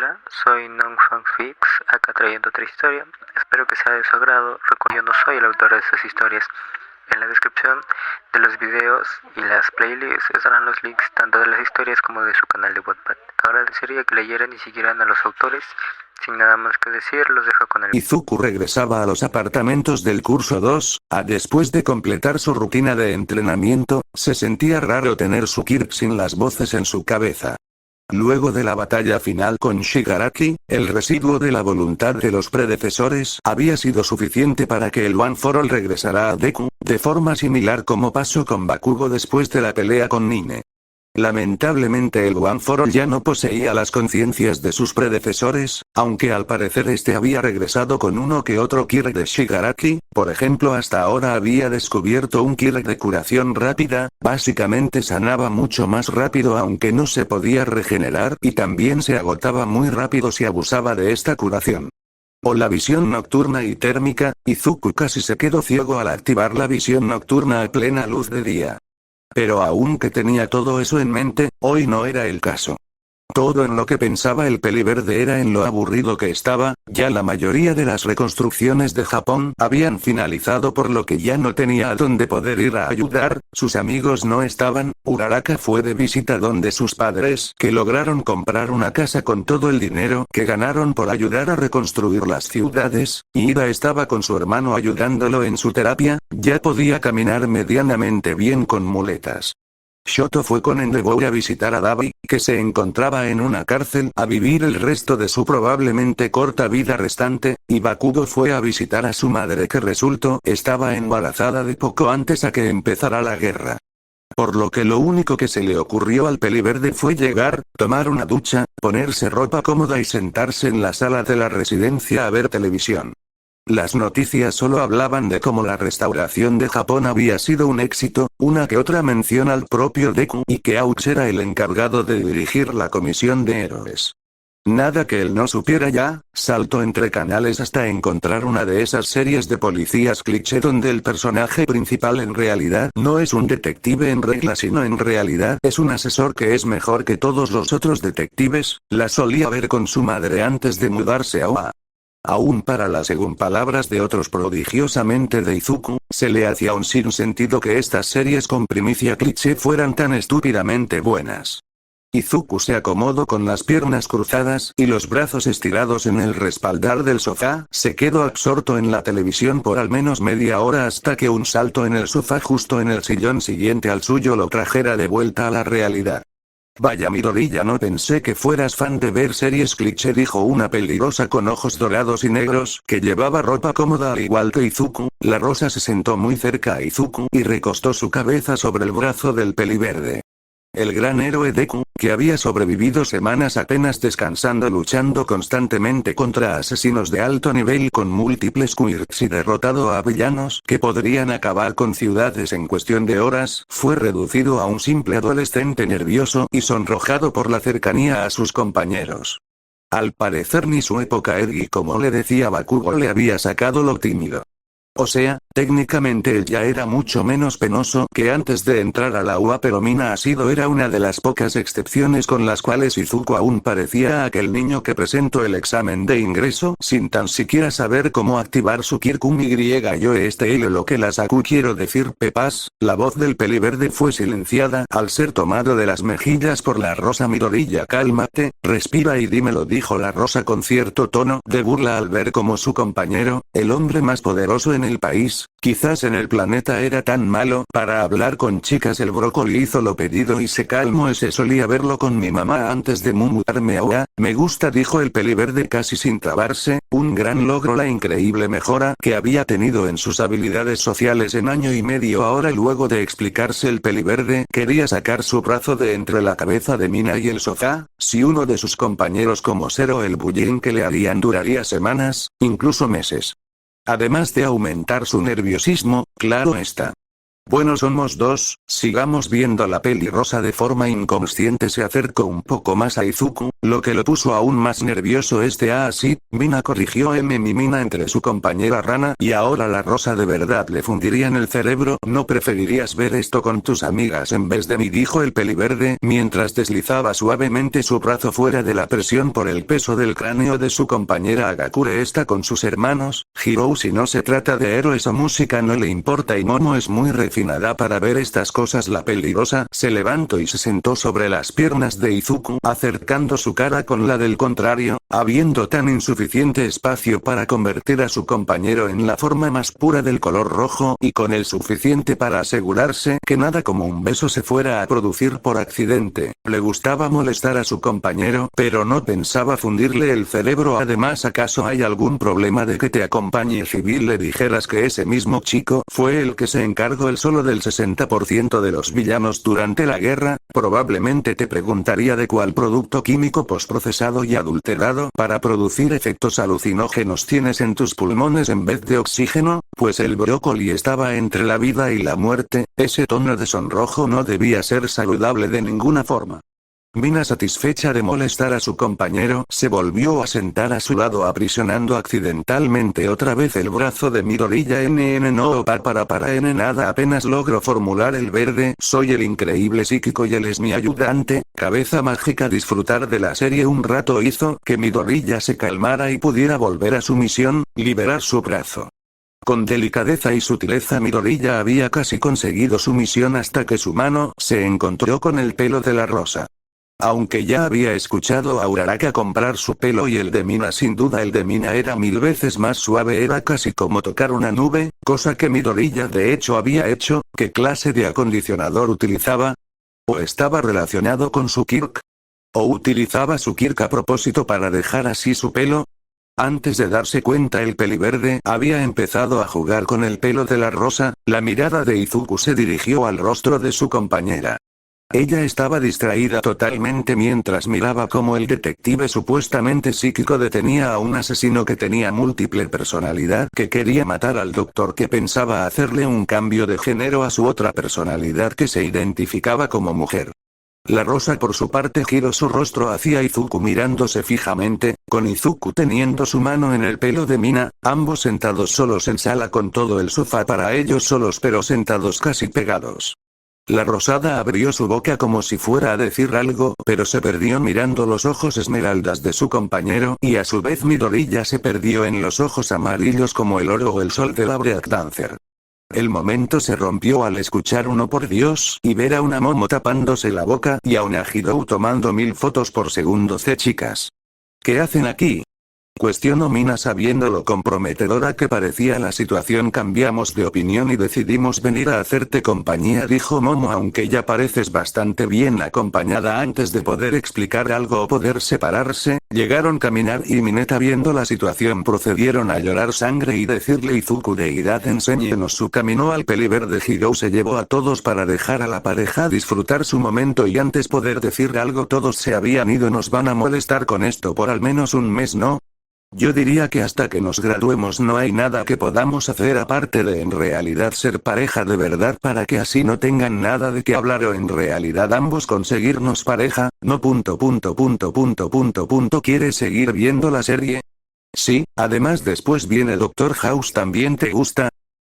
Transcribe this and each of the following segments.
Hola, soy NongFanFix, acá trayendo otra historia. Espero que sea de su agrado. Recuerdo, yo no soy el autor de estas historias. En la descripción de los videos y las playlists estarán los links tanto de las historias como de su canal de Wattpad. Ahora desearía que leyeran y siguieran a los autores. Sin nada más que decir, los dejo con el... Izuku regresaba a los apartamentos del curso 2, después de completar su rutina de entrenamiento, se sentía raro tener su Kirk sin las voces en su cabeza. Luego de la batalla final con Shigaraki, el residuo de la voluntad de los predecesores había sido suficiente para que el One for All regresara a Deku, de forma similar como pasó con Bakugo después de la pelea con Nine. Lamentablemente el One for All ya no poseía las conciencias de sus predecesores, aunque al parecer este había regresado con uno que otro Kirk de Shigaraki, por ejemplo hasta ahora había descubierto un Kirk de curación rápida, básicamente sanaba mucho más rápido aunque no se podía regenerar y también se agotaba muy rápido si abusaba de esta curación. O la visión nocturna y térmica, Izuku casi se quedó ciego al activar la visión nocturna a plena luz de día. Pero aunque tenía todo eso en mente, hoy no era el caso. Todo en lo que pensaba el peliverde era en lo aburrido que estaba, ya la mayoría de las reconstrucciones de Japón habían finalizado por lo que ya no tenía a dónde poder ir a ayudar, sus amigos no estaban, Uraraka fue de visita donde sus padres, que lograron comprar una casa con todo el dinero que ganaron por ayudar a reconstruir las ciudades, y Ida estaba con su hermano ayudándolo en su terapia, ya podía caminar medianamente bien con muletas. Shoto fue con Endeavor a visitar a Dabi, que se encontraba en una cárcel, a vivir el resto de su probablemente corta vida restante, y Bakugo fue a visitar a su madre que resultó estaba embarazada de poco antes a que empezara la guerra. Por lo que lo único que se le ocurrió al peliverde fue llegar, tomar una ducha, ponerse ropa cómoda y sentarse en la sala de la residencia a ver televisión. Las noticias solo hablaban de cómo la restauración de Japón había sido un éxito, una que otra mención al propio Deku y que Aux era el encargado de dirigir la comisión de héroes. Nada que él no supiera ya, saltó entre canales hasta encontrar una de esas series de policías cliché donde el personaje principal en realidad no es un detective en regla sino en realidad es un asesor que es mejor que todos los otros detectives, la solía ver con su madre antes de mudarse a OA. Aún para la según palabras de otros prodigiosamente de Izuku, se le hacía un sinsentido que estas series con primicia cliché fueran tan estúpidamente buenas. Izuku se acomodó con las piernas cruzadas y los brazos estirados en el respaldar del sofá, se quedó absorto en la televisión por al menos media hora hasta que un salto en el sofá justo en el sillón siguiente al suyo lo trajera de vuelta a la realidad. Vaya Midori, ya no pensé que fueras fan de ver series cliché, dijo una peligrosa con ojos dorados y negros, que llevaba ropa cómoda al igual que Izuku. La rosa se sentó muy cerca a Izuku y recostó su cabeza sobre el brazo del peliverde. El gran héroe Deku, que había sobrevivido semanas apenas descansando luchando constantemente contra asesinos de alto nivel con múltiples quirks y derrotado a villanos que podrían acabar con ciudades en cuestión de horas, fue reducido a un simple adolescente nervioso y sonrojado por la cercanía a sus compañeros. Al parecer ni su época edgy como le decía Bakugo le había sacado lo tímido. O sea, técnicamente él ya era mucho menos penoso que antes de entrar a la UA, pero Mina Asido era una de las pocas excepciones con las cuales Izuku aún parecía aquel niño que presentó el examen de ingreso sin tan siquiera saber cómo activar su Kirkumi yo lo que la Saku quiero decir Pepas. La voz del peliverde fue silenciada al ser tomado de las mejillas por la rosa Midoriya. Cálmate, respira y dímelo, dijo la rosa con cierto tono de burla al ver como su compañero, el hombre más poderoso en el país, quizás en el planeta, era tan malo para hablar con chicas. El brócoli hizo lo pedido y se calmó. Ese solía verlo con mi mamá antes de mudarme a OA. Me gusta, dijo el peliverde casi sin trabarse, un gran logro la increíble mejora que había tenido en sus habilidades sociales en año y medio. Ahora luego de explicarse el peliverde quería sacar su brazo de entre la cabeza de Mina y el sofá, si uno de sus compañeros como Zero el bullying que le harían duraría semanas, incluso meses. Además de aumentar su nerviosismo, claro está. Bueno, somos dos, sigamos viendo la peli. Rosa de forma inconsciente se acercó un poco más a Izuku, lo que lo puso aún más nervioso. Así, Mina corrigió mi Mina entre su compañera rana, y ahora la rosa de verdad le fundiría en el cerebro. ¿No preferirías ver esto con tus amigas en vez de mí?, dijo el peliverde, mientras deslizaba suavemente su brazo fuera de la presión por el peso del cráneo de su compañera. Agakure está con sus hermanos, Hirou. Si no se trata de héroes o música no le importa, y Momo es muy refinada para ver estas cosas. La peligrosa se levantó y se sentó sobre las piernas de Izuku, acercando su cara con la del contrario, habiendo tan insuficiente espacio para convertir a su compañero en la forma más pura del color rojo, y con el suficiente para asegurarse que nada como un beso se fuera a producir por accidente. Le gustaba molestar a su compañero, pero no pensaba fundirle el cerebro. Además, ¿acaso hay algún problema de que te acompañe Civil? Le dijeras que ese mismo chico fue el que se encargó él solo del 60% de los villanos durante la guerra, probablemente te preguntaría de cuál producto químico postprocesado y adulterado para producir efectos alucinógenos tienes en tus pulmones en vez de oxígeno, pues el brócoli estaba entre la vida y la muerte. Ese tono de sonrojo no debía ser saludable de ninguna forma. Mina, satisfecha de molestar a su compañero, se volvió a sentar a su lado, aprisionando accidentalmente otra vez el brazo de Midoriya. No para nada, apenas logro formular el verde. Soy el increíble psíquico y él es mi ayudante, cabeza mágica. Disfrutar de la serie un rato hizo que Midoriya se calmara y pudiera volver a su misión, liberar su brazo. Con delicadeza y sutileza Midoriya había casi conseguido su misión hasta que su mano se encontró con el pelo de la rosa. Aunque ya había escuchado a Uraraka comprar su pelo y el de Mina, sin duda el de Mina era 1000 veces más suave. Era casi como tocar una nube, cosa que Midoriya de hecho había hecho. ¿Qué clase de acondicionador utilizaba? ¿O estaba relacionado con su Kirk? ¿O utilizaba su Kirk a propósito para dejar así su pelo? Antes de darse cuenta, el peliverde había empezado a jugar con el pelo de la rosa. La mirada de Izuku se dirigió al rostro de su compañera. Ella estaba distraída totalmente mientras miraba cómo el detective supuestamente psíquico detenía a un asesino que tenía múltiple personalidad, que quería matar al doctor, que pensaba hacerle un cambio de género a su otra personalidad que se identificaba como mujer. La rosa por su parte giró su rostro hacia Izuku mirándose fijamente, con Izuku teniendo su mano en el pelo de Mina, ambos sentados solos en sala con todo el sofá para ellos solos pero sentados casi pegados. La rosada abrió su boca como si fuera a decir algo, pero se perdió mirando los ojos esmeraldas de su compañero, y a su vez Midoriya se perdió en los ojos amarillos como el oro o el sol de la Breakdancer. El momento se rompió al escuchar un "oh por Dios" y ver a una Momo tapándose la boca y a una Hirou tomando 1000 fotos por segundo. Chicas, ¿qué hacen aquí?, cuestionó Mina sabiendo lo comprometedora que parecía la situación. Cambiamos de opinión y decidimos venir a hacerte compañía, dijo Momo, aunque ya pareces bastante bien acompañada. Antes de poder explicar algo o poder separarse, llegaron Caminar y Mineta. Viendo la situación procedieron a llorar sangre y decirle: Izuku, deidad, enséñenos su camino. Al peliverde Hirou se llevó a todos para dejar a la pareja disfrutar su momento y antes poder decir algo todos se habían ido. Nos van a molestar con esto por al menos un mes, ¿no? Yo diría que hasta que nos graduemos no hay nada que podamos hacer aparte de en realidad ser pareja de verdad, para que así no tengan nada de qué hablar, o en realidad ambos conseguirnos pareja, no. ¿Quieres seguir viendo la serie? Sí, además después viene Doctor House. ¿También te gusta?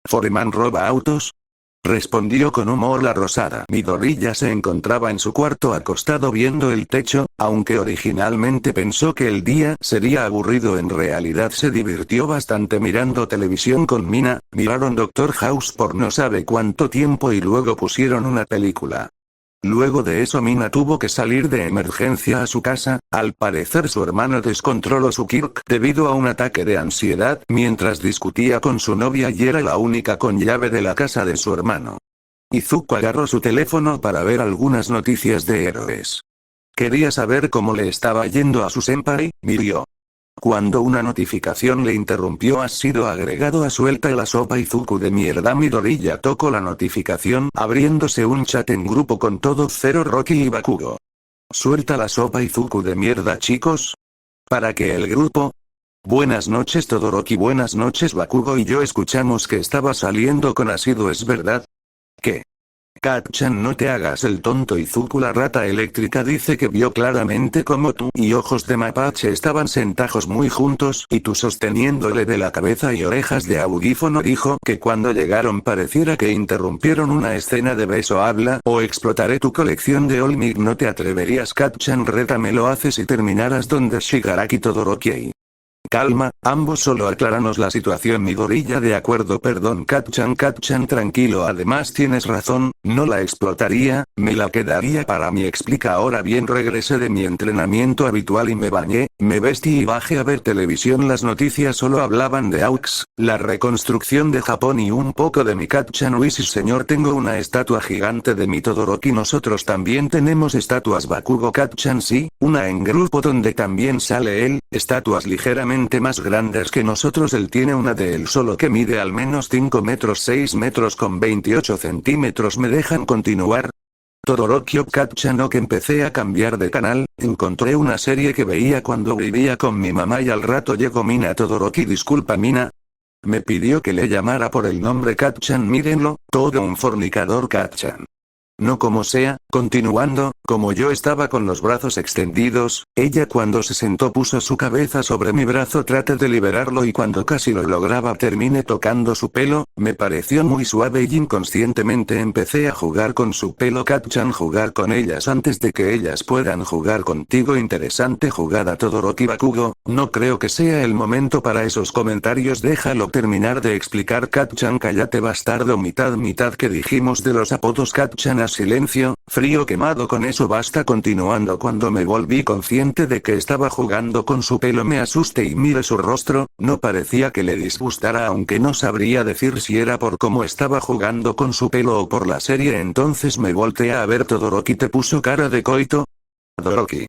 ¿Foreman roba autos? Respondió con humor la rosada. Midoriya se encontraba en su cuarto acostado viendo el techo, aunque originalmente pensó que el día sería aburrido, en realidad se divirtió bastante mirando televisión con Mina. Miraron Doctor House por no sabe cuánto tiempo y luego pusieron una película. Luego de eso Mina tuvo que salir de emergencia a su casa. Al parecer su hermano descontroló su Kirk debido a un ataque de ansiedad mientras discutía con su novia y era la única con llave de la casa de su hermano. Izuku agarró su teléfono para ver algunas noticias de héroes. Quería saber cómo le estaba yendo a su senpai, Mirio. Cuando una notificación le interrumpió: has sido agregado a Suelta la sopa Izuku de mierda. Midoriya tocó la notificación, abriéndose un chat en grupo con todo Zero, Rocky y Bakugo. Suelta la sopa Izuku de mierda, chicos. ¿Para qué el grupo? Buenas noches Todoroki, buenas noches Bakugo y yo. Escuchamos que estaba saliendo con Asido, ¿es verdad? ¿Qué? Kat-chan, no te hagas el tonto. Izuku, la rata eléctrica, dice que vio claramente cómo tú y ojos de mapache estaban sentados muy juntos y tú sosteniéndole de la cabeza y orejas de audífono. Dijo que cuando llegaron pareciera que interrumpieron una escena de beso. Habla o explotaré tu colección de Olmig. No te atreverías, Kat-chan, rétame. Lo haces si terminaras donde Shigaraki Todoroki. Calma, ambos, solo acláranos la situación. Midoriya, de acuerdo, perdón Kat-chan, tranquilo, además tienes razón, no la explotaría, me la quedaría para mí. Explica. Ahora bien, regresé de mi entrenamiento habitual y me bañé, me vestí y bajé a ver televisión. Las noticias solo hablaban de AUX, la reconstrucción de Japón y un poco de mi Kat-chan. Uy, sí señor, tengo una estatua gigante de mi Todoroki. Nosotros también tenemos estatuas Bakugo. Kat-chan, sí, una en grupo donde también sale él, estatuas ligeramente más grandes que nosotros. Él tiene una de él solo que mide al menos 5 metros, 6 metros con 28 centímetros. ¿Me dejan continuar? Todoroki o Kat-chan. O que empecé a cambiar de canal, encontré una serie que veía cuando vivía con mi mamá y al rato llegó Mina. Todoroki, disculpa Mina. Me pidió que le llamara por el nombre Kat-chan. Mírenlo, todo un fornicador Kat-chan. No como sea, continuando, como yo estaba con los brazos extendidos, ella cuando se sentó puso su cabeza sobre mi brazo, traté de liberarlo y cuando casi lo lograba terminé tocando su pelo, me pareció muy suave y inconscientemente empecé a jugar con su pelo. Kat-chan, jugar con ellas antes de que ellas puedan jugar contigo. Interesante jugada. Todoroki Bakugo, no creo que sea el momento para esos comentarios, déjalo terminar de explicar. Kat-chan, cállate bastardo. Mitad que dijimos de los apodos. Kat-chan, silencio, frío quemado. Con eso basta. Continuando, cuando me volví consciente de que estaba jugando con su pelo me asusté y miré su rostro, no parecía que le disgustara, aunque no sabría decir si era por cómo estaba jugando con su pelo o por la serie. Entonces me volteé a ver. Todoroki, ¿te puso cara de coito? Todoroki.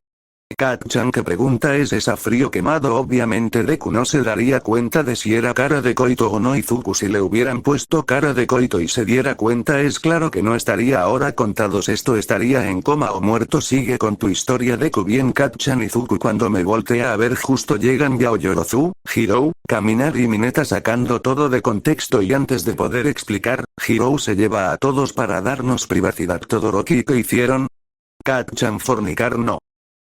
Kat-chan, ¿qué pregunta es esa? Frío quemado. Obviamente Deku no se daría cuenta de si era cara de coito o no. Izuku, si le hubieran puesto cara de coito y se diera cuenta, es claro que no estaría ahora contados. Esto estaría en coma o muerto. Sigue con tu historia, Deku. Bien Kat-chan. Izuku, cuando me volteé a ver justo llegan Yaoyorozu, Hirou, Caminar y Mineta sacando todo de contexto y antes de poder explicar, Hirou se lleva a todos para darnos privacidad. Todoroki, ¿qué hicieron? Kat-chan, fornicar no.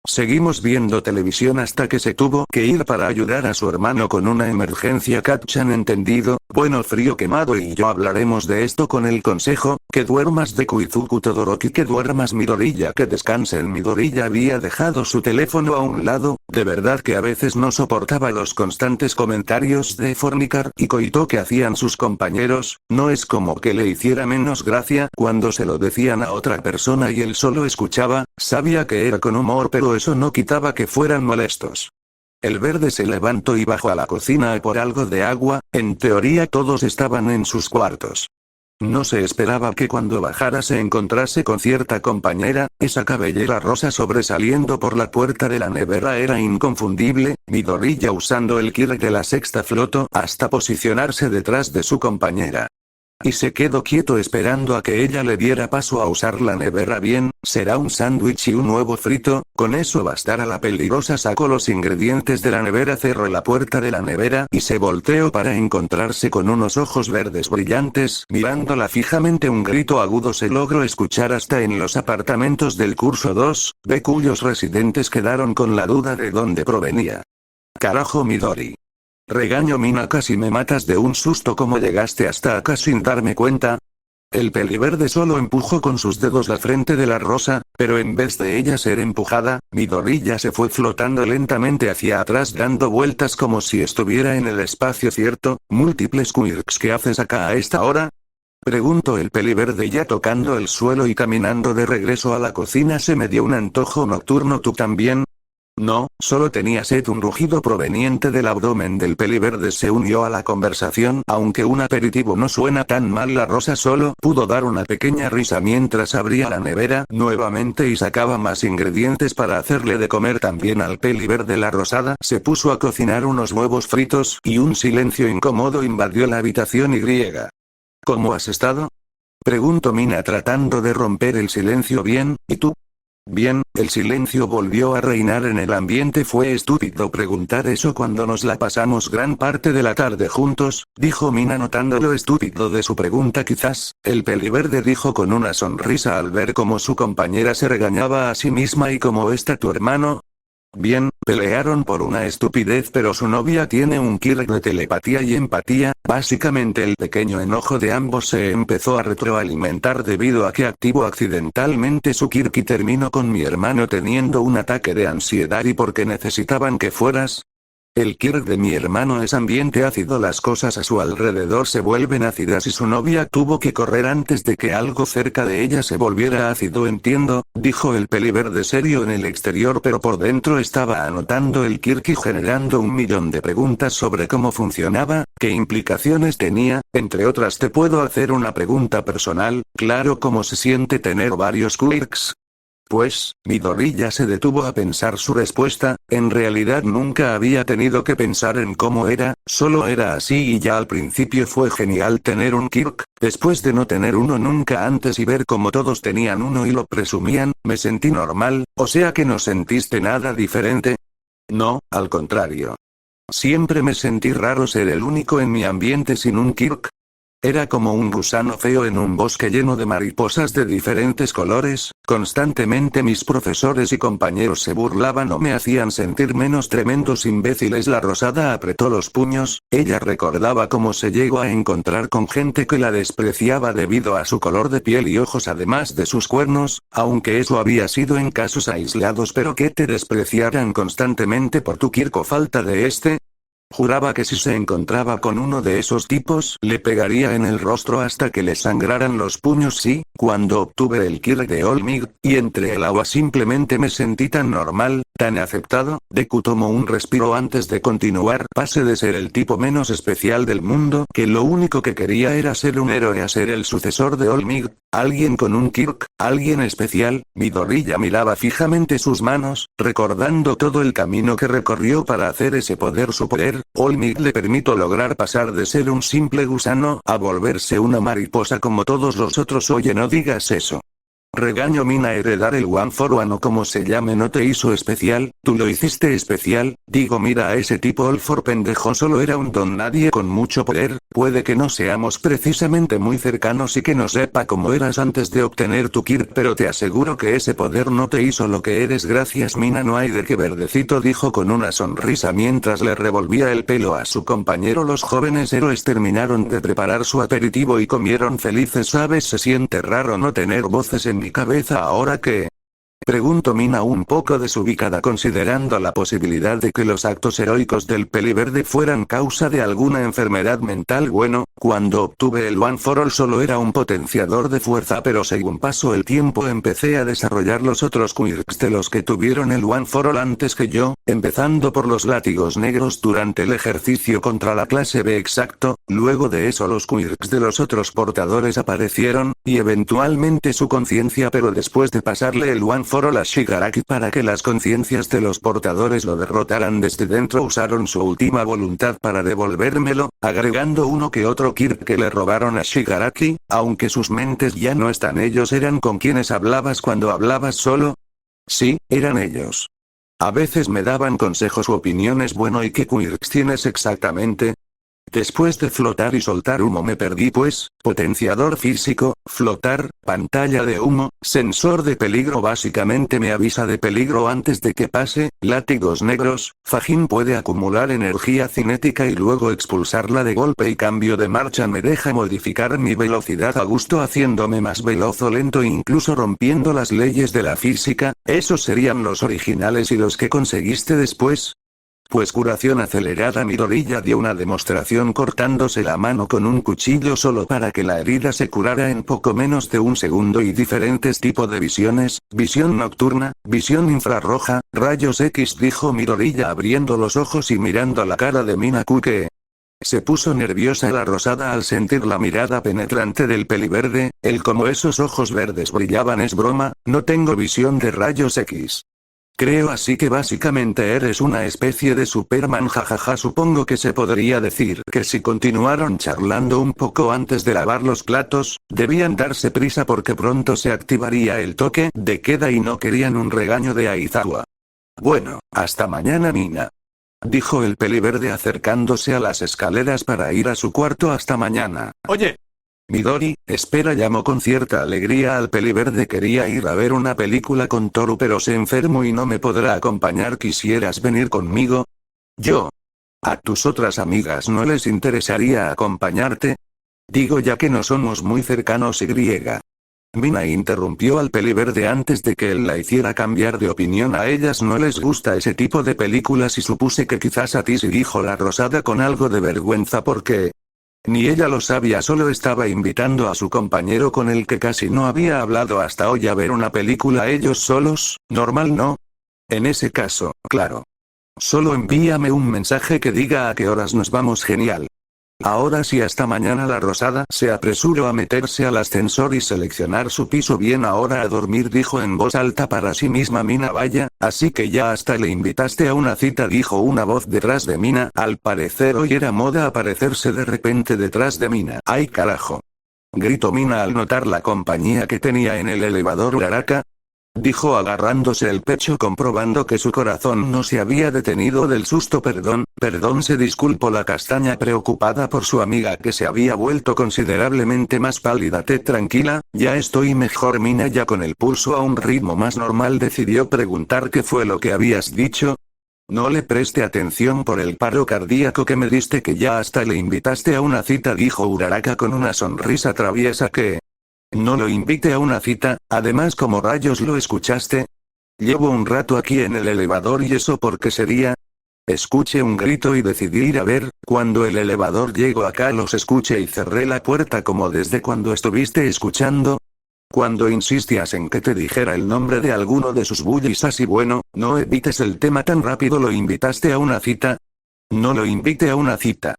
Seguimos viendo televisión hasta que se tuvo que ir para ayudar a su hermano con una emergencia. Kat-chan, entendido. Bueno, frío quemado y yo hablaremos de esto con el consejo. Que duermas Deku. Izuku, Todoroki, que duermas. Midoriya, que descansen. Midoriya había dejado su teléfono a un lado, de verdad que a veces no soportaba los constantes comentarios de fornicar y coito que hacían sus compañeros. No es como que le hiciera menos gracia cuando se lo decían a otra persona y él solo escuchaba, sabía que era con humor, pero eso no quitaba que fueran molestos. El verde se levantó y bajó a la cocina a por algo de agua. En teoría todos estaban en sus cuartos. No se esperaba que cuando bajara se encontrase con cierta compañera, esa cabellera rosa sobresaliendo por la puerta de la nevera era inconfundible. Midoriya usando el Kirk de la sexta floto hasta posicionarse detrás de su compañera. Y se quedó quieto esperando a que ella le diera paso a usar la nevera. Bien, será un sándwich y un huevo frito, con eso bastará. La peligrosa sacó los ingredientes de la nevera, cerró la puerta de la nevera y se volteó para encontrarse con unos ojos verdes brillantes mirándola fijamente. Un grito agudo se logró escuchar hasta en los apartamentos del curso 2, de cuyos residentes quedaron con la duda de dónde provenía. Carajo, Midori. Regaño Mina, casi me matas de un susto. ¿Cómo llegaste hasta acá sin darme cuenta? El peliverde solo empujó con sus dedos la frente de la rosa, pero en vez de ella ser empujada, Midoriya se fue flotando lentamente hacia atrás dando vueltas como si estuviera en el espacio. ¿Cierto? ¿Múltiples quirks que haces acá a esta hora? Preguntó el peliverde ya tocando el suelo y caminando de regreso a la cocina. Se me dio un antojo nocturno. ¿Tú también? No, solo tenía sed. Un rugido proveniente del abdomen del peliverde se unió a la conversación. Aunque un aperitivo no suena tan mal, la rosa solo pudo dar una pequeña risa mientras abría la nevera nuevamente y sacaba más ingredientes para hacerle de comer también al peliverde. La rosada se puso a cocinar unos huevos fritos y un silencio incómodo invadió la habitación. ¿Y? ¿Cómo has estado? Preguntó Mina tratando de romper el silencio. Bien, ¿y tú? Bien, el silencio volvió a reinar en el ambiente. Fue estúpido preguntar eso cuando nos la pasamos gran parte de la tarde juntos, dijo Mina notando lo estúpido de su pregunta. Quizás, el peliverde dijo con una sonrisa al ver cómo su compañera se regañaba a sí misma. ¿Y cómo está tu hermano? Bien, pelearon por una estupidez, pero su novia tiene un Kirk de telepatía y empatía. Básicamente el pequeño enojo de ambos se empezó a retroalimentar debido a que activó accidentalmente su Kirk y terminó con mi hermano teniendo un ataque de ansiedad. ¿Y porque necesitaban que fueras? El Kirk de mi hermano es ambiente ácido, las cosas a su alrededor se vuelven ácidas y su novia tuvo que correr antes de que algo cerca de ella se volviera ácido. Entiendo, dijo el peliverde serio en el exterior, pero por dentro estaba anotando el Kirk y generando un millón de preguntas sobre cómo funcionaba, qué implicaciones tenía, entre otras. ¿Te puedo hacer una pregunta personal? Claro, ¿cómo se siente tener varios Kirks? Pues, Midori ya se detuvo a pensar su respuesta. En realidad nunca había tenido que pensar en cómo era, solo era así y ya. Al principio fue genial tener un Kirk, después de no tener uno nunca antes y ver cómo todos tenían uno y lo presumían, me sentí normal. ¿O sea que no sentiste nada diferente? No, al contrario. Siempre me sentí raro ser el único en mi ambiente sin un Kirk. Era como un gusano feo en un bosque lleno de mariposas de diferentes colores. Constantemente mis profesores y compañeros se burlaban o me hacían sentir menos. Tremendos imbéciles. La rosada apretó los puños. Ella recordaba cómo se llegó a encontrar con gente que la despreciaba debido a su color de piel y ojos, además de sus cuernos, aunque eso había sido en casos aislados. Pero que te despreciaran constantemente por tu Kirk o falta de este. Juraba que si se encontraba con uno de esos tipos, le pegaría en el rostro hasta que le sangraran los puños. Sí, cuando obtuve el Kirk de Olmig, y entre el agua simplemente me sentí tan normal, tan aceptado. Deku tomó un respiro antes de continuar. Pasé de ser el tipo menos especial del mundo, que lo único que quería era ser un héroe, a ser el sucesor de Olmig, alguien con un Kirk, alguien especial. Midori ya miraba fijamente sus manos, recordando todo el camino que recorrió para hacer ese poder su poder. Olmig le permitió lograr pasar de ser un simple gusano a volverse una mariposa como todos los otros. Oye, no digas eso. Regaño Mina. Heredar el One for One o como se llame no te hizo especial, tú lo hiciste especial. Digo, mira a ese tipo. All for pendejo, solo era un don nadie con mucho poder. Puede que no seamos precisamente muy cercanos y que no sepa cómo eras antes de obtener tu Kirk, pero te aseguro que ese poder no te hizo lo que eres. Gracias Mina. No hay de qué, verdecito, dijo con una sonrisa mientras le revolvía el pelo a su compañero. Los jóvenes héroes terminaron de preparar su aperitivo y comieron felices. ¿Sabes? Se siente raro no tener voces en mi cabeza ahora que... Preguntó Mina un poco desubicada, considerando la posibilidad de que los actos heroicos del peliverde fueran causa de alguna enfermedad mental. Bueno, cuando obtuve el One for All solo era un potenciador de fuerza, pero según pasó el tiempo empecé a desarrollar los otros quirks de los que tuvieron el One for All antes que yo, empezando por los látigos negros durante el ejercicio contra la clase B. Exacto. Luego de eso los quirks de los otros portadores aparecieron, y eventualmente su conciencia, pero después de pasarle el One for All a Shigaraki para que las conciencias de los portadores lo derrotaran desde dentro, usaron su última voluntad para devolvérmelo, agregando uno que otro Kirk que le robaron a Shigaraki, aunque sus mentes ya no están. ¿Ellos eran con quienes hablabas cuando hablabas solo? Sí, eran ellos. A veces me daban consejos u opiniones. Bueno, ¿y qué quirks tienes exactamente? Después de flotar y soltar humo me perdí pues. Potenciador físico, flotar, pantalla de humo, sensor de peligro, básicamente me avisa de peligro antes de que pase, látigos negros, Fajin puede acumular energía cinética y luego expulsarla de golpe, y cambio de marcha me deja modificar mi velocidad a gusto haciéndome más veloz o lento, incluso rompiendo las leyes de la física. ¿Esos serían los originales y los que conseguiste después? Pues curación acelerada. Midori ya dio una demostración cortándose la mano con un cuchillo solo para que la herida se curara en poco menos de un segundo, y diferentes tipos de visiones, visión nocturna, visión infrarroja, rayos X, dijo Midori ya abriendo los ojos y mirando la cara de Minaku, que se puso nerviosa la rosada al sentir la mirada penetrante del peliverde. El cómo esos ojos verdes brillaban. Es broma, no tengo visión de rayos X. Creo así que básicamente eres una especie de Superman, jajaja. Supongo que se podría decir que si continuaron charlando un poco antes de lavar los platos, debían darse prisa porque pronto se activaría el toque de queda y no querían un regaño de Aizawa. Bueno, hasta mañana, Mina, dijo el peliverde acercándose a las escaleras para ir a su cuarto. Hasta mañana. Oye. Midori, espera, llamó con cierta alegría al peliverde. Quería ir a ver una película con Toru pero se enfermó y no me podrá acompañar. ¿Quisieras venir conmigo? Yo. ¿A tus otras amigas no les interesaría acompañarte? Digo, ya que no somos muy cercanos. Mina interrumpió al peliverde antes de que él la hiciera cambiar de opinión. A ellas no les gusta ese tipo de películas y supuse que quizás a ti sí, dijo la rosada con algo de vergüenza porque... Ni ella lo sabía, solo estaba invitando a su compañero con el que casi no había hablado hasta hoy a ver una película ellos solos. Normal, ¿no? En ese caso, claro. Solo envíame un mensaje que diga a qué horas nos vamos. Genial. Ahora sí, hasta mañana. La rosada se apresuró a meterse al ascensor y seleccionar su piso. Bien, ahora a dormir, dijo en voz alta para sí misma. Mina, vaya, así que ya hasta le invitaste a una cita, dijo una voz detrás de Mina. Al parecer hoy era moda aparecerse de repente detrás de Mina. ¡Ay, carajo! Gritó Mina al notar la compañía que tenía en el elevador. Uraraka, dijo agarrándose el pecho comprobando que su corazón no se había detenido del susto. Perdón, se disculpó la castaña preocupada por su amiga que se había vuelto considerablemente más pálida. Tranquila, ya estoy mejor. Mina, ya con el pulso a un ritmo más normal, decidió preguntar qué fue lo que habías dicho. No le preste atención por el paro cardíaco que me diste, que ya hasta le invitaste a una cita, dijo Uraraka con una sonrisa traviesa. ¿Que no lo invite a una cita? Además, ¿cómo rayos lo escuchaste? Llevo un rato aquí en el elevador. ¿Y eso por qué sería? Escuché un grito y decidí ir a ver. Cuando el elevador llegó acá los escuché y cerré la puerta. ¿Como desde cuando estuviste escuchando? Cuando insistías en que te dijera el nombre de alguno de sus bullies. Así, bueno, no evites el tema tan rápido. ¿Lo invitaste a una cita? No lo invité a una cita.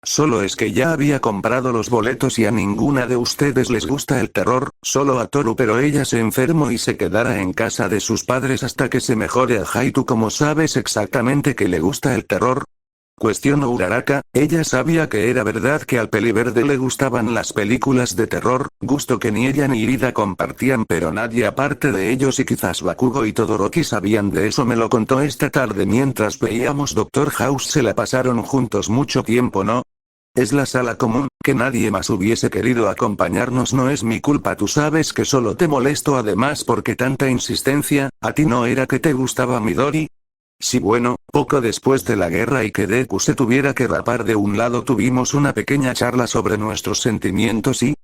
Solo es que ya había comprado los boletos y a ninguna de ustedes les gusta el terror, solo a Toru, pero ella se enfermó y se quedará en casa de sus padres hasta que se mejore. Ajá, ¿y tú cómo sabes exactamente que le gusta el terror? Cuestionó Uraraka. Ella sabía que era verdad que al peliverde le gustaban las películas de terror, gusto que ni ella ni Irida compartían, pero nadie aparte de ellos y quizás Bakugo y Todoroki sabían de eso. Me lo contó esta tarde mientras veíamos Doctor House. Se la pasaron juntos mucho tiempo, ¿no? Es la sala común, que nadie más hubiese querido acompañarnos. No es mi culpa, tú sabes que solo te molesto. Además, ¿por qué tanta insistencia? ¿A ti no era que te gustaba Midori? Sí, bueno, poco después de la guerra y que Deku se tuviera que rapar de un lado, tuvimos una pequeña charla sobre nuestros sentimientos y...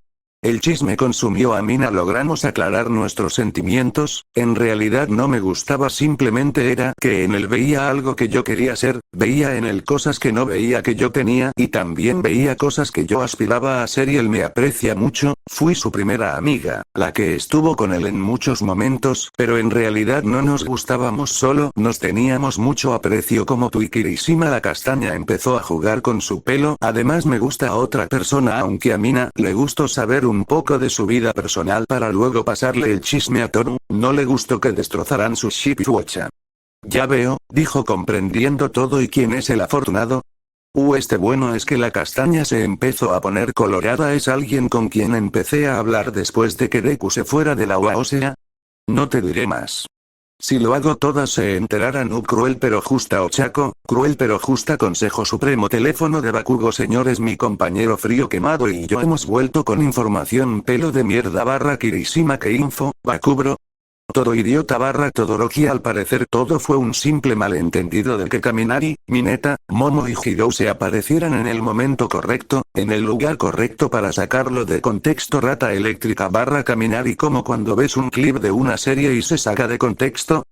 El chisme consumió a Mina. Logramos aclarar nuestros sentimientos. En realidad no me gustaba, simplemente era que en él veía algo que yo quería ser, veía en él cosas que no veía que yo tenía y también veía cosas que yo aspiraba a ser y él me aprecia mucho. Fui su primera amiga, la que estuvo con él en muchos momentos, pero en realidad no nos gustábamos, solo nos teníamos mucho aprecio como tú y Kirishima. La castaña empezó a jugar con su pelo. Además, me gusta a otra persona, aunque a Mina le gustó saber un poco de su vida personal para luego pasarle el chisme a Toru. No le gustó que destrozaran su Shipifuocha. Ya veo, dijo comprendiendo todo. ¿Y quién es el afortunado? Bueno, es que la castaña se empezó a poner colorada. Es alguien con quien empecé a hablar después de que Deku se fuera de la UA, o sea, no te diré más. Si lo hago todas se enterarán. Cruel pero justa, Ochako, cruel pero justa. Consejo supremo. Teléfono de Bakugo. Señores, mi compañero frío quemado y yo hemos vuelto con información. Pelo de mierda / Kirishima. ¿Qué info, Bakubro? Todo idiota / Todoroki. Al parecer todo fue un simple malentendido de que Kaminari, Mineta, Momo y Hiro se aparecieran en el momento correcto, en el lugar correcto para sacarlo de contexto. Rata eléctrica / Kaminari, como cuando ves un clip de una serie y se saca de contexto.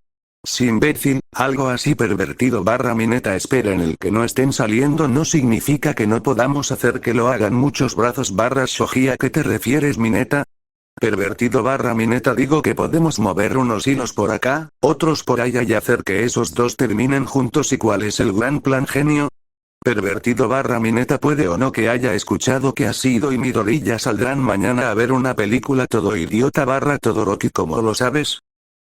Sí, imbécil, algo así. Pervertido / Mineta. Espera, en el que no estén saliendo no significa que no podamos hacer que lo hagan muchos brazos / Shoji. ¿A qué te refieres, Mineta? Pervertido / Mineta. Digo que podemos mover unos hilos por acá, otros por allá y hacer que esos dos terminen juntos. ¿Y cuál es el gran plan, genio? Pervertido / Mineta. Puede o no que haya escuchado que Asido y Midori ya saldrán mañana a ver una película. Todo idiota / Todoroki. ¿Cómo lo sabes?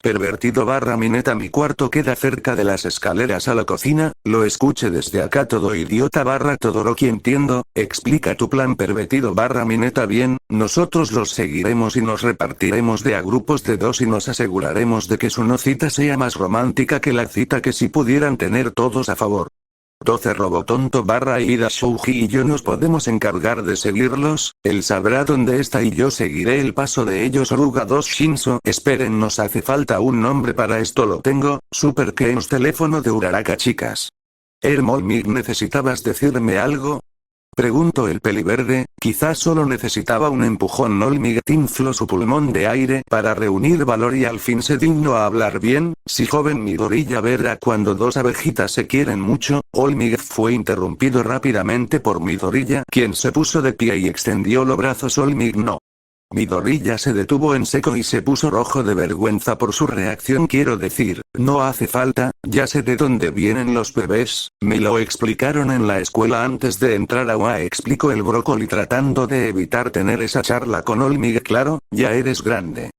Pervertido barra Mineta, mi cuarto queda cerca de las escaleras a la cocina, lo escuche desde acá todo idiota barra Todoroki entiendo, explica tu plan pervertido barra Mineta bien, nosotros los seguiremos y nos repartiremos de a grupos de 2 y nos aseguraremos de que su no cita sea más romántica que la cita que si pudieran tener todos a favor. 12 Robotonto barra Ida Shouji y yo nos podemos encargar de seguirlos, él sabrá dónde está y yo seguiré el paso de ellos. Oruga 2 Shinso, esperen, nos hace falta un nombre para esto, lo tengo, Super Kens teléfono de Uraraka chicas. Hermolmig, ¿necesitabas decirme algo? Preguntó el peliverde, quizás solo necesitaba un empujón. Olmig infló su pulmón de aire para reunir valor y al fin se dignó a hablar bien, si joven Midorilla verá cuando dos abejitas se quieren mucho. Olmig fue interrumpido rápidamente por Midorilla, quien se puso de pie y extendió los brazos. Olmig no. Midorilla se detuvo en seco y se puso rojo de vergüenza por su reacción. Quiero decir, no hace falta, ya sé de dónde vienen los bebés, me lo explicaron en la escuela antes de entrar a UA, explicó el brócoli tratando de evitar tener esa charla con Olmig. Claro, ya eres grande.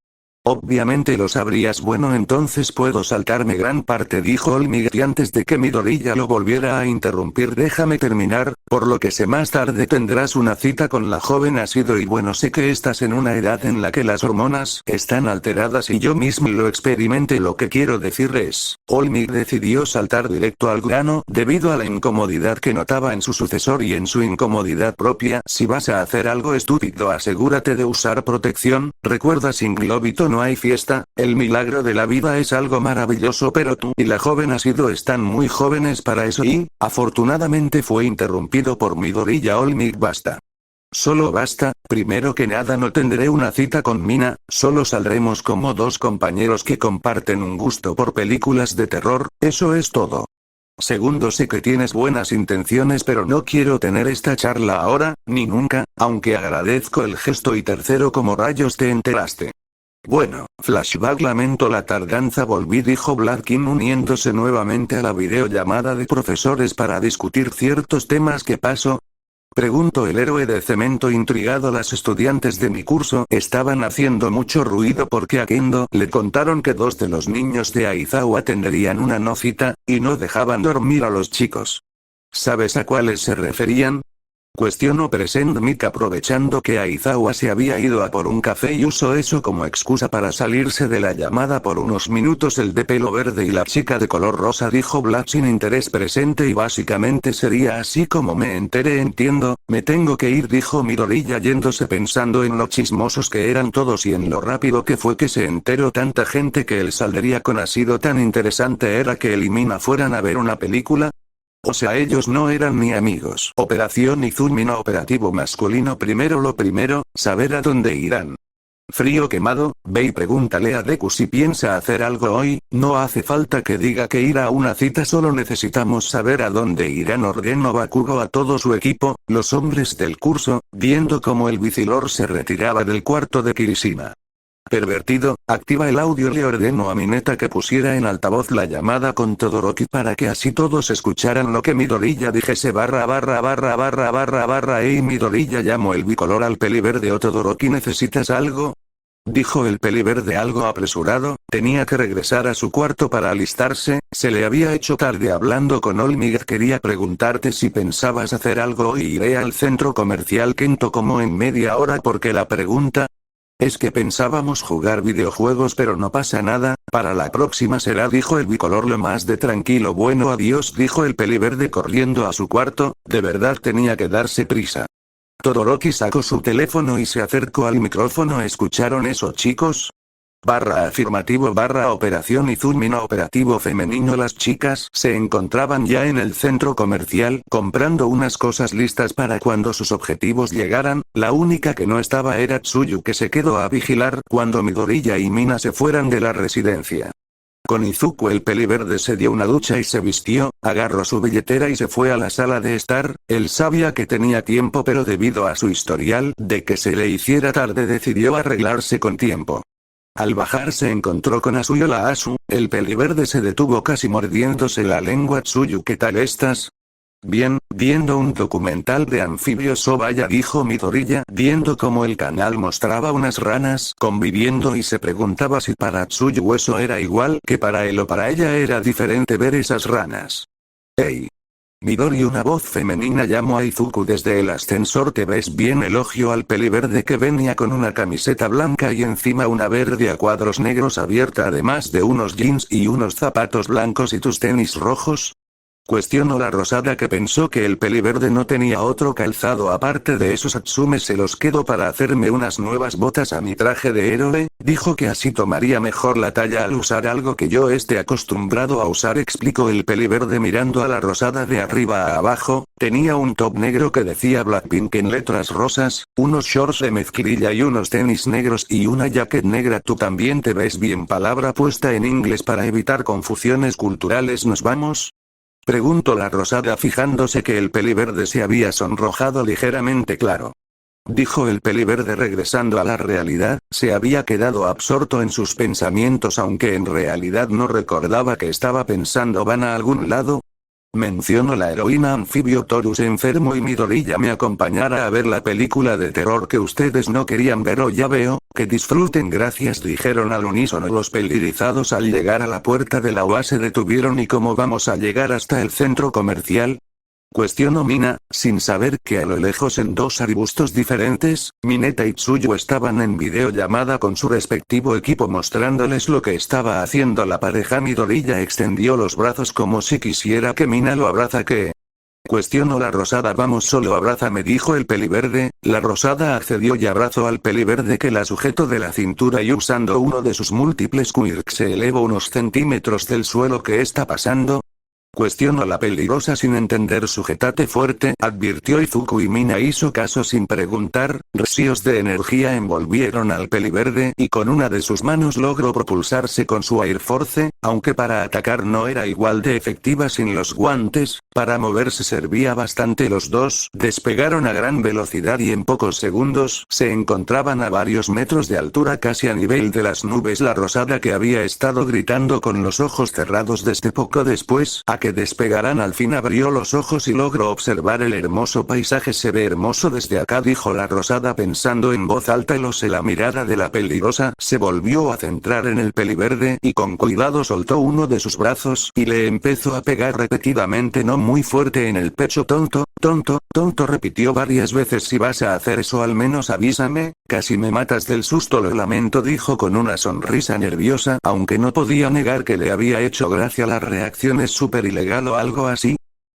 Obviamente lo sabrías, bueno entonces puedo saltarme gran parte, dijo Olmig y antes de que Midorilla lo volviera a interrumpir, déjame terminar, por lo que sé más tarde tendrás una cita con la joven Asido y bueno sé que estás en una edad en la que las hormonas están alteradas y yo mismo lo experimenté, lo que quiero decir es, Olmig decidió saltar directo al grano debido a la incomodidad que notaba en su sucesor y en su incomodidad propia. Si vas a hacer algo estúpido asegúrate de usar protección, recuerda sin globito no hay fiesta, el milagro de la vida es algo maravilloso pero tú y la joven Asido están muy jóvenes para eso y, afortunadamente fue interrumpido por Midorilla. Olmig basta. Solo basta, primero que nada no tendré una cita con Mina, solo saldremos como dos compañeros que comparten un gusto por películas de terror, eso es todo. Segundo, sé que tienes buenas intenciones pero no quiero tener esta charla ahora, ni nunca, aunque agradezco el gesto y tercero, ¿cómo rayos te enteraste? Bueno, flashback, lamento la tardanza, volví, dijo Bladkin uniéndose nuevamente a la videollamada de profesores para discutir ciertos temas. ¿Qué pasó? Preguntó el héroe de cemento intrigado. Las estudiantes de mi curso estaban haciendo mucho ruido porque a Kendo le contaron que 2 de los niños de Aizawa tendrían una no cita, y no dejaban dormir a los chicos. ¿Sabes a cuáles se referían? Cuestionó Present Mic aprovechando que Aizawa se había ido a por un café y usó eso como excusa para salirse de la llamada por unos minutos. El de pelo verde y la chica de color rosa, dijo Vlad sin interés presente, y básicamente sería así como me enteré. Entiendo, me tengo que ir, dijo Midorilla yéndose pensando en lo chismosos que eran todos y en lo rápido que fue que se enteró tanta gente que él saldría con Asido. Tan interesante era que él y Mina fueran a ver una película. O sea, ellos no eran ni amigos. Operación Izumina, operativo masculino. Primero lo primero, saber a dónde irán. Frío quemado, ve y pregúntale a Deku si piensa hacer algo hoy, no hace falta que diga que irá a una cita, solo necesitamos saber a dónde irán, ordenó Bakugo a todo su equipo, los hombres del curso, viendo cómo el Vicilor se retiraba del cuarto de Kirishima. Pervertido, activa el audio. Le ordenó a Mineta que pusiera en altavoz la llamada con Todoroki para que así todos escucharan lo que Midorilla dijese. Ey Midorilla, llamó el bicolor al peliverde. ¿O Todoroki, necesitas algo? Dijo el peliverde algo apresurado, tenía que regresar a su cuarto para alistarse, se le había hecho tarde hablando con Olmig. Quería preguntarte si pensabas hacer algo hoy. Iré al centro comercial Kento como en media hora. ¿Por qué la pregunta? Es que pensábamos jugar videojuegos pero no pasa nada, para la próxima será, dijo el bicolor lo más de tranquilo. Bueno, adiós, dijo el peliverde corriendo a su cuarto, de verdad tenía que darse prisa. Todoroki sacó su teléfono y se acercó al micrófono. ¿Escucharon eso, chicos? Afirmativo. Operación Izumina, operativo femenino. Las chicas se encontraban ya en el centro comercial, comprando unas cosas listas para cuando sus objetivos llegaran. La única que no estaba era Tsuyu, que se quedó a vigilar cuando Midorilla y Mina se fueran de la residencia. Con Izuku el peliverde se dio una ducha y se vistió, agarró su billetera y se fue a la sala de estar. Él sabía que tenía tiempo pero debido a su historial de que se le hiciera tarde decidió arreglarse con tiempo. Al bajar se encontró con Asuyo. La Asu, el peliverde se detuvo casi mordiéndose la lengua. Tsuyu, ¿qué tal estás? Bien, viendo un documental de anfibios o vaya, dijo Midoriya, viendo cómo el canal mostraba unas ranas conviviendo y se preguntaba si para Tsuyu eso era igual que para él o para ella era diferente ver esas ranas. ¡Ey! Midori, una voz femenina llamó a Izuku desde el ascensor. ¿Te ves bien? Elogió al peliverde que venía con una camiseta blanca y encima una verde a cuadros negros abierta, además de unos jeans y unos zapatos blancos. ¿Y tus tenis rojos? Cuestionó la rosada, que pensó que el peliverde no tenía otro calzado aparte de esos. Atsume se los quedo para hacerme unas nuevas botas a mi traje de héroe, dijo que así tomaría mejor la talla al usar algo que yo esté acostumbrado a usar, explicó el peliverde mirando a la rosada de arriba a abajo. Tenía un top negro que decía Blackpink en letras rosas, unos shorts de mezclilla y unos tenis negros y una jacket negra. Tú también te ves bien, palabra puesta en inglés para evitar confusiones culturales. ¿Nos vamos?, preguntó la rosada fijándose que el peliverde se había sonrojado ligeramente. Claro, dijo el peliverde regresando a la realidad. Se había quedado absorto en sus pensamientos, aunque en realidad no recordaba que estaba pensando. ¿Van a algún lado? Mencionó la heroína anfibio. Torus enfermo y Midoriya me acompañará a ver la película de terror que ustedes no querían ver. Oh, ya veo, que disfruten. Gracias, dijeron al unísono los pelirizados. Al llegar a la puerta de la UA se detuvieron. ¿Y cómo vamos a llegar hasta el centro comercial?, cuestionó Mina, sin saber que a lo lejos en dos arbustos diferentes, Mineta y Tsuyu estaban en videollamada con su respectivo equipo mostrándoles lo que estaba haciendo la pareja. Midoriya extendió los brazos como si quisiera que Mina lo abraza. ¿Qué? Cuestionó la rosada. Vamos, solo abrázame, dijo el peliverde. La rosada accedió y abrazó al peliverde, que la sujetó de la cintura y usando uno de sus múltiples quirks se elevó unos centímetros del suelo. ¿Qué está pasando?, cuestionó la peligrosa sin entender. Sujetate fuerte, advirtió Izuku, y Mina hizo caso sin preguntar. Rayos de energía envolvieron al peliverde y con una de sus manos logró propulsarse con su Air Force, aunque para atacar no era igual de efectiva sin los guantes. Para moverse servía bastante. Los dos despegaron a gran velocidad y en pocos segundos se encontraban a varios metros de altura, casi a nivel de las nubes. La rosada, que había estado gritando con los ojos cerrados desde poco después que despegarán, al fin abrió los ojos y logró observar el hermoso paisaje. Se ve hermoso desde acá, dijo la rosada pensando en voz alta. La mirada de la peligrosa se volvió a centrar en el peliverde y con cuidado soltó uno de sus brazos y le empezó a pegar repetidamente, no muy fuerte, en el pecho. Tonto, tonto, tonto, repitió varias veces. Si vas a hacer eso, al menos avísame. Casi me matas del susto. Lo lamento, dijo con una sonrisa nerviosa, aunque no podía negar que le había hecho gracia la reacción. Es súper ilegal o algo así,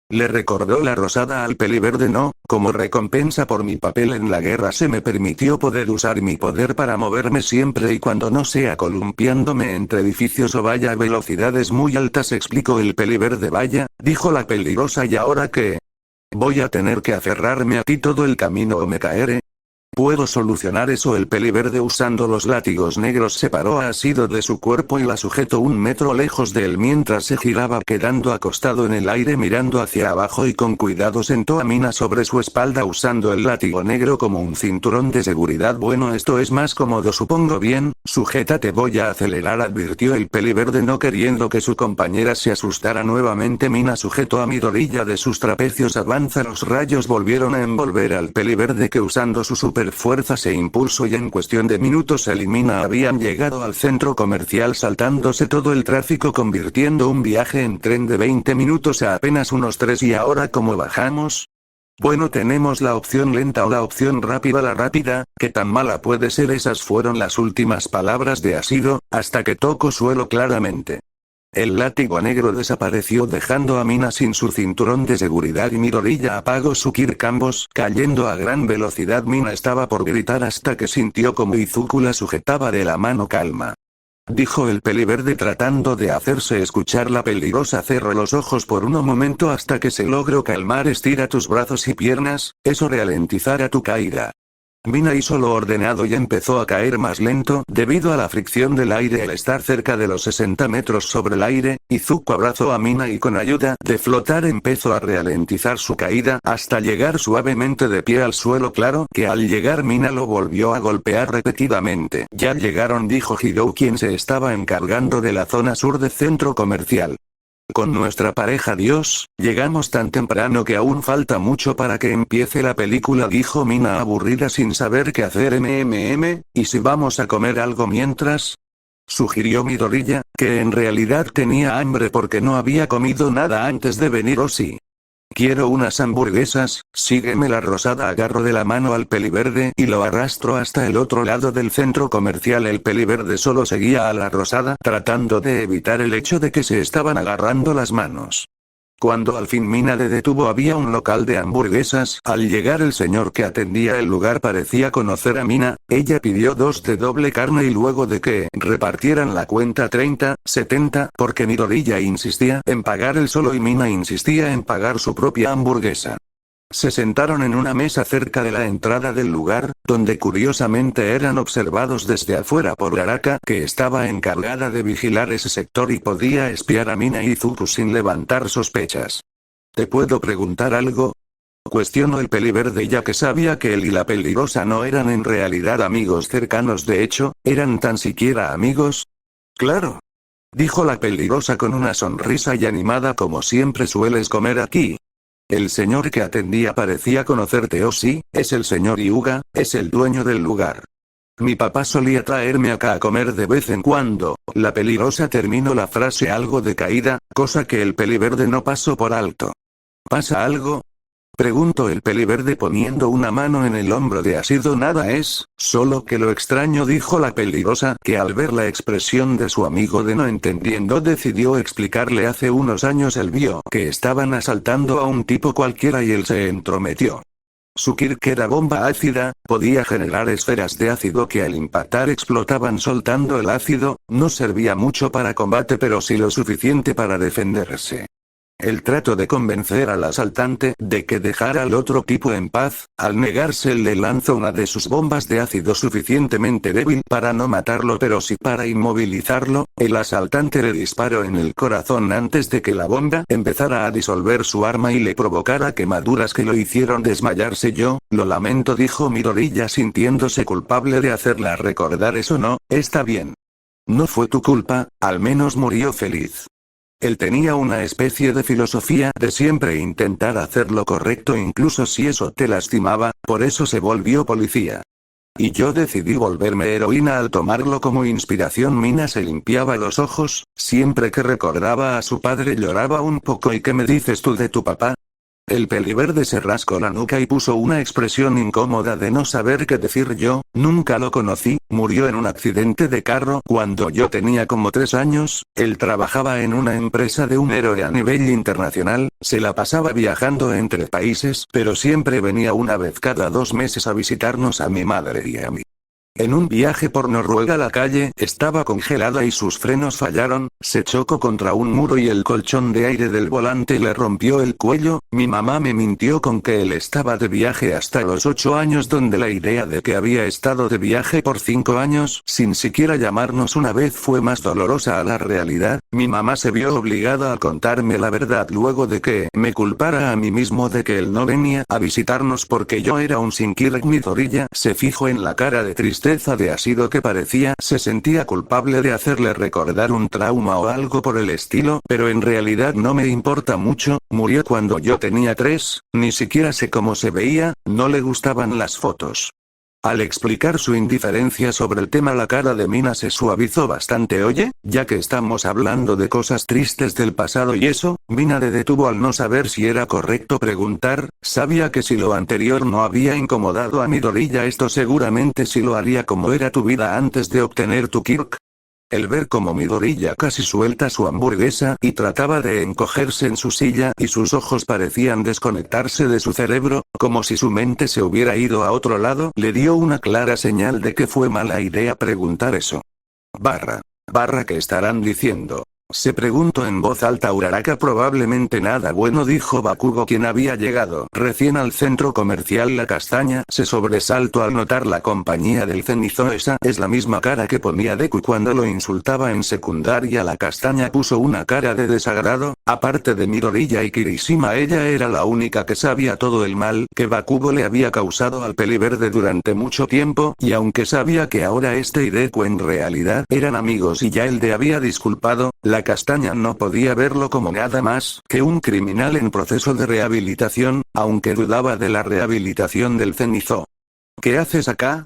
le recordó la rosada al peliverde. No, como recompensa por mi papel en la guerra se me permitió poder usar mi poder para moverme siempre y cuando no sea columpiándome entre edificios o vaya a velocidades muy altas, explicó el peliverde. Vaya, dijo la peligrosa, ¿y ahora qué? ¿Voy a tener que aferrarme a ti todo el camino o me caeré? ¿Puedo solucionar eso? El peliverde, usando los látigos negros, separó a Asido de su cuerpo y la sujetó 1 metro lejos de él mientras se giraba, quedando acostado en el aire mirando hacia abajo, y con cuidado sentó a Mina sobre su espalda usando el látigo negro como un cinturón de seguridad. Bueno, esto es más cómodo, supongo. Bien, sujétate, voy a acelerar, advirtió el peliverde, no queriendo que su compañera se asustara nuevamente. Mina sujetó a Midoriya de sus trapecios. Avanza. Los rayos volvieron a envolver al peliverde, que usando su fuerzas e impulso y en cuestión de minutos él y Mina habían llegado al centro comercial saltándose todo el tráfico, convirtiendo un viaje en tren de 20 minutos a apenas unos 3. ¿Y ahora cómo bajamos? Bueno, tenemos la opción lenta o la opción rápida. La rápida, ¿qué tan mala puede ser? Esas fueron las últimas palabras de Asido, hasta que tocó suelo claramente. El látigo negro desapareció dejando a Mina sin su cinturón de seguridad y Midoriya apagó su Kirk, ambos cayendo a gran velocidad. Mina estaba por gritar hasta que sintió como Izuku la sujetaba de la mano. Calma, dijo el peliverde tratando de hacerse escuchar. La peligrosa cerró los ojos por un momento hasta que se logró calmar. Estira tus brazos y piernas, eso ralentizará tu caída. Mina hizo lo ordenado y empezó a caer más lento, debido a la fricción del aire al estar cerca de los 60 metros sobre el aire. Izuku abrazó a Mina y con ayuda de flotar empezó a ralentizar su caída, hasta llegar suavemente de pie al suelo. Claro que al llegar Mina lo volvió a golpear repetidamente. Ya llegaron, dijo Hiro, quien se estaba encargando de la zona sur del centro comercial. Con nuestra pareja Dios, llegamos tan temprano que aún falta mucho para que empiece la película, dijo Mina aburrida sin saber qué hacer. ¿Y si vamos a comer algo mientras? Sugirió Midoriya, que en realidad tenía hambre porque no había comido nada antes de venir. Sí. Quiero unas hamburguesas, sígueme. La Rosada agarró de la mano al Peliverde y lo arrastró hasta el otro lado del centro comercial. El Peliverde solo seguía a la Rosada tratando de evitar el hecho de que se estaban agarrando las manos. Cuando al fin Mina le detuvo había un local de hamburguesas. Al llegar el señor que atendía el lugar parecía conocer a Mina. Ella pidió 2 de doble carne y luego de que repartieran la cuenta 30, 70, porque Midoriya insistía en pagar él solo y Mina insistía en pagar su propia hamburguesa. Se sentaron en una mesa cerca de la entrada del lugar, donde curiosamente eran observados desde afuera por Uraraka, que estaba encargada de vigilar ese sector y podía espiar a Mina y Izuku sin levantar sospechas. ¿Te puedo preguntar algo? Cuestionó el Peliverde, ya que sabía que él y la Peligrosa no eran en realidad amigos cercanos. De hecho, ¿eran tan siquiera amigos? Claro. Dijo la Peligrosa con una sonrisa y animada. Como siempre sueles comer aquí. El señor que atendía parecía conocerte. Oh sí, es el señor Hyuga, es el dueño del lugar. Mi papá solía traerme acá a comer de vez en cuando. La Peligrosa terminó la frase algo decaída, cosa que el Peliverde no pasó por alto. ¿Pasa algo? Preguntó el Peliverde poniendo una mano en el hombro de Asido. Nada es, solo que lo extraño, dijo la Peligrosa, que al ver la expresión de su amigo de no entendiendo decidió explicarle. Hace unos años él vio que estaban asaltando a un tipo cualquiera y él se entrometió. Su Kirk era bomba ácida, podía generar esferas de ácido que al impactar explotaban soltando el ácido, no servía mucho para combate pero sí lo suficiente para defenderse. Él trató de convencer al asaltante de que dejara al otro tipo en paz. Al negarse él le lanzó una de sus bombas de ácido suficientemente débil para no matarlo pero sí para inmovilizarlo. El asaltante le disparó en el corazón antes de que la bomba empezara a disolver su arma y le provocara quemaduras que lo hicieron desmayarse. Yo, lo lamento, dijo Midoriya sintiéndose culpable de hacerla recordar eso. No, está bien. No fue tu culpa, al menos murió feliz. Él tenía una especie de filosofía de siempre intentar hacer lo correcto incluso si eso te lastimaba, por eso se volvió policía. Y yo decidí volverme heroína al tomarlo como inspiración. Mina se limpiaba los ojos, siempre que recordaba a su padre lloraba un poco. ¿Y qué me dices tú de tu papá? El Peliverde se rascó la nuca y puso una expresión incómoda de no saber qué decir. Yo, nunca lo conocí, murió en un accidente de carro cuando yo tenía como 3 años, él trabajaba en una empresa de un héroe a nivel internacional, se la pasaba viajando entre países, pero siempre venía una vez cada 2 meses a visitarnos a mi madre y a mí. En un viaje por Noruega la calle estaba congelada y sus frenos fallaron, se chocó contra un muro y el colchón de aire del volante le rompió el cuello. Mi mamá me mintió con que él estaba de viaje hasta los 8 años, donde la idea de que había estado de viaje por 5 años sin siquiera llamarnos una vez fue más dolorosa a la realidad. Mi mamá se vio obligada a contarme la verdad luego de que me culpara a mí mismo de que él no venía a visitarnos porque yo era un Shinkirk. Midoriya se fijó en la cara de tristeza de Asido que parecía se sentía culpable de hacerle recordar un trauma o algo por el estilo, pero en realidad no me importa mucho. Murió cuando yo tenía 3, ni siquiera sé cómo se veía, no le gustaban las fotos. Al explicar su indiferencia sobre el tema la cara de Mina se suavizó bastante. Oye, ya que estamos hablando de cosas tristes del pasado y eso, Mina le detuvo al no saber si era correcto preguntar. Sabía que si lo anterior no había incomodado a Midoriya esto seguramente sí lo haría. ¿Cómo era tu vida antes de obtener tu Kirk? El ver cómo Midoriya casi suelta su hamburguesa y trataba de encogerse en su silla y sus ojos parecían desconectarse de su cerebro, como si su mente se hubiera ido a otro lado, le dio una clara señal de que fue mala idea preguntar eso. ¿Qué estarán diciendo? Se preguntó en voz alta Uraraka. Probablemente nada bueno, dijo Bakugo, quien había llegado recién al centro comercial. La castaña se sobresaltó al notar la compañía del cenizo. Esa es la misma cara que ponía Deku cuando lo insultaba en secundaria. La castaña puso una cara de desagrado. Aparte de Midoriya y Kirishima, ella era la única que sabía todo el mal que Bakugo le había causado al Peliverde durante mucho tiempo, y aunque sabía que ahora este y Deku en realidad eran amigos y ya él le había disculpado, La castaña no podía verlo como nada más que un criminal en proceso de rehabilitación, aunque dudaba de la rehabilitación del cenizo. ¿Qué haces acá?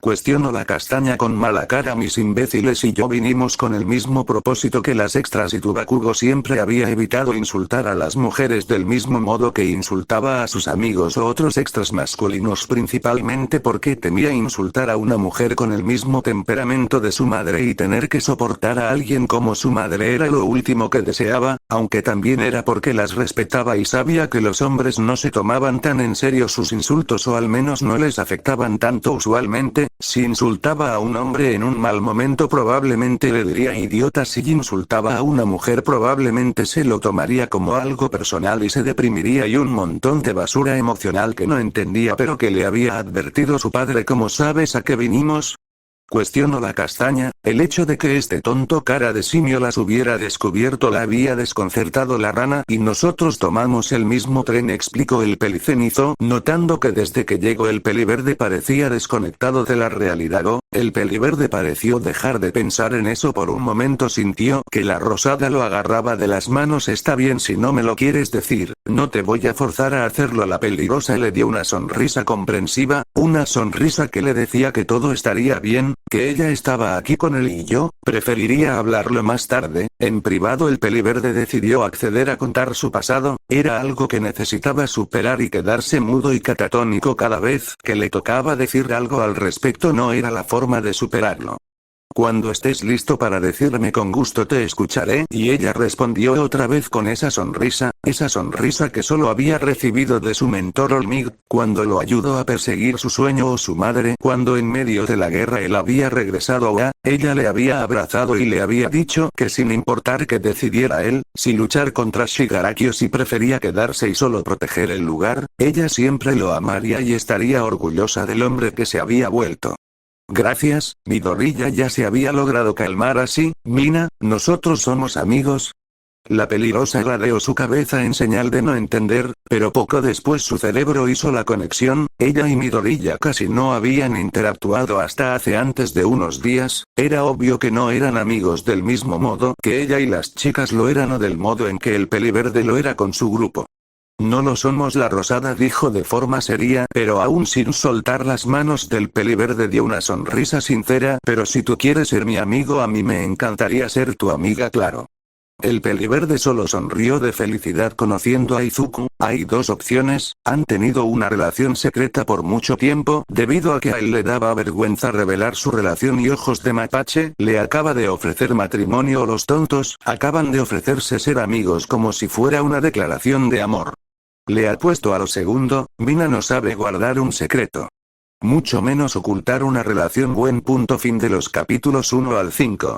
Cuestionó la castaña con mala cara. Mis imbéciles y yo vinimos con el mismo propósito que las extras y tu Bakugo siempre había evitado insultar a las mujeres del mismo modo que insultaba a sus amigos o otros extras masculinos, principalmente porque temía insultar a una mujer con el mismo temperamento de su madre y tener que soportar a alguien como su madre era lo último que deseaba, aunque también era porque las respetaba y sabía que los hombres no se tomaban tan en serio sus insultos o al menos no les afectaban tanto usualmente. Si insultaba a un hombre en un mal momento probablemente le diría idiota. Si insultaba a una mujer probablemente se lo tomaría como algo personal y se deprimiría y un montón de basura emocional que no entendía pero que le había advertido su padre. ¿Cómo sabes a qué vinimos? Cuestionó la castaña. El hecho de que este tonto cara de simio las hubiera descubierto la había desconcertado la rana. Y nosotros tomamos el mismo tren, explicó el pelicenizo, notando que desde que llegó el peliverde parecía desconectado de la realidad. El peliverde pareció dejar de pensar en eso por un momento. Sintió que la rosada lo agarraba de las manos. Está bien si no me lo quieres decir, no te voy a forzar a hacerlo. La peligrosa le dio una sonrisa comprensiva, una sonrisa que le decía que todo estaría bien, que ella estaba aquí con él y yo preferiría hablarlo más tarde, en privado. El peliverde decidió acceder a contar su pasado, era algo que necesitaba superar y quedarse mudo y catatónico cada vez que le tocaba decir algo al respecto no era la forma de superarlo. Cuando estés listo para decirme con gusto te escucharé. Y ella respondió otra vez con esa sonrisa que solo había recibido de su mentor Olmig, cuando lo ayudó a perseguir su sueño o su madre cuando en medio de la guerra él había regresado a ella le había abrazado y le había dicho que sin importar que decidiera él, si luchar contra Shigaraki o si prefería quedarse y solo proteger el lugar, ella siempre lo amaría y estaría orgullosa del hombre que se había vuelto. Gracias, Midoriya ya se había logrado calmar. Así, Mina, nosotros somos amigos. La peligrosa ladeó su cabeza en señal de no entender, pero poco después su cerebro hizo la conexión. Ella y Midoriya casi no habían interactuado hasta hace antes de unos días, era obvio que no eran amigos del mismo modo que ella y las chicas lo eran o del modo en que el peliverde lo era con su grupo. No lo somos. La rosada dijo de forma seria, pero aún sin soltar las manos del peliverde dio una sonrisa sincera. Pero si tú quieres ser mi amigo, a mí me encantaría ser tu amiga, claro. El peliverde solo sonrió de felicidad conociendo a Izuku. Hay dos opciones, han tenido una relación secreta por mucho tiempo, debido a que a él le daba vergüenza revelar su relación y Ojos de Mapache le acaba de ofrecer matrimonio o los tontos acaban de ofrecerse ser amigos como si fuera una declaración de amor. Le apuesto a lo segundo, Mina no sabe guardar un secreto. Mucho menos ocultar una relación. Buen punto. Fin de los capítulos 1 al 5.